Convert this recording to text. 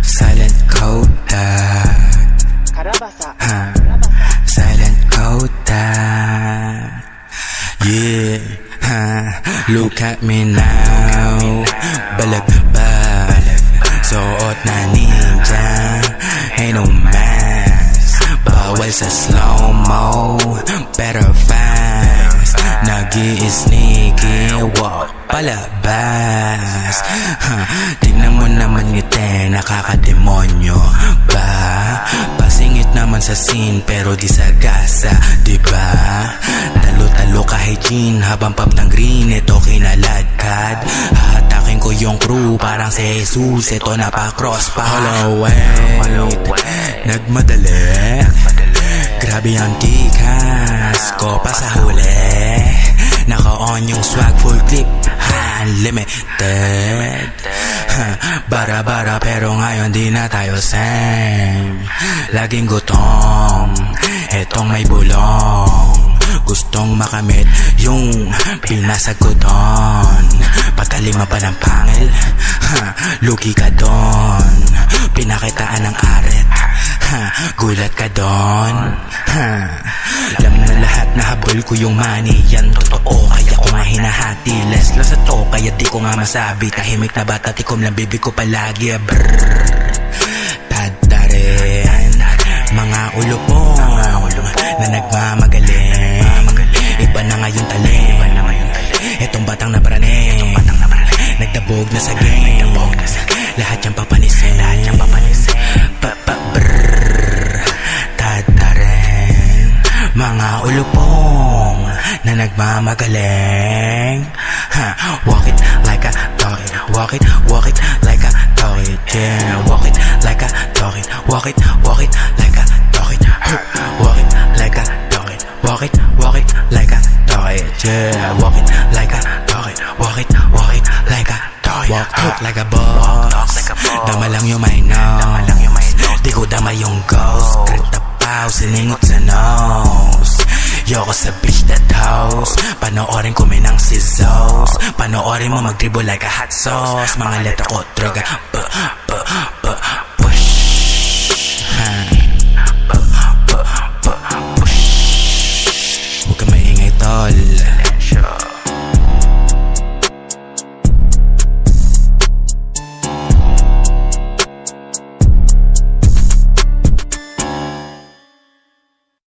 Silent Kodak. Silent Kodak. Yeah. Look at me now. Balagbag. Suot na ninja. Ain't no mask. Bawal sa slow-mo, pero fast. Nag-i-sneaky walk palabas. Tingnan mo naman ngiti, nakakademonyo ba? Pasingit naman sa scene, pero di sa gasa, diba? Talo-talo ka hygiene, habang pop ng green, ito kinalagkad. Hatakin ko yung crew, parang si Jesus, ito na pa-cross pa. Hold wait, nagmadali. Grabe ang tikas ko pa sa huli. Naka-on yung swag full clip, unlimited. Bara-bara pero ngayon di na tayo same. Laging gutom, etong may bulong. Gustong makamit yung pinasaguton. Pagkalima pa ng pangil, lugi ka doon. Pinakitaan ng aret, gulat ka doon. Alam na lahat na habol ko yung money. Yan totoo, kaya ko nga hinahati. Less lang sa to, kaya di ko nga masabi. Tahimik na bata, tikom lang bibig ko palagi. Tadarin, mga ulupong na nagmamagaling. Iba na ngayon taling. Itong batang napraning, nagdabog na sa game. Lahat yung papanisin. Tadarin, mga ulupong na nagmamagaling. Walk it like a talk it. Walk it like a talk it. Yeah, walk it like a talk it. Walk it like a talk it. Walk it like a talk it. Walk it like a talk it. Yeah, walk it like a talk it. Walk it like a talk it. Walk like a boss. Dama lang yung my nose. Di ko dama yung ghost. Krita pao, siningot sa nose. Yoko sa bitch that house. Panoorin ko minang si Zos. Panoorin mo mag-dribble like a hot sauce. Mga letra ko droga.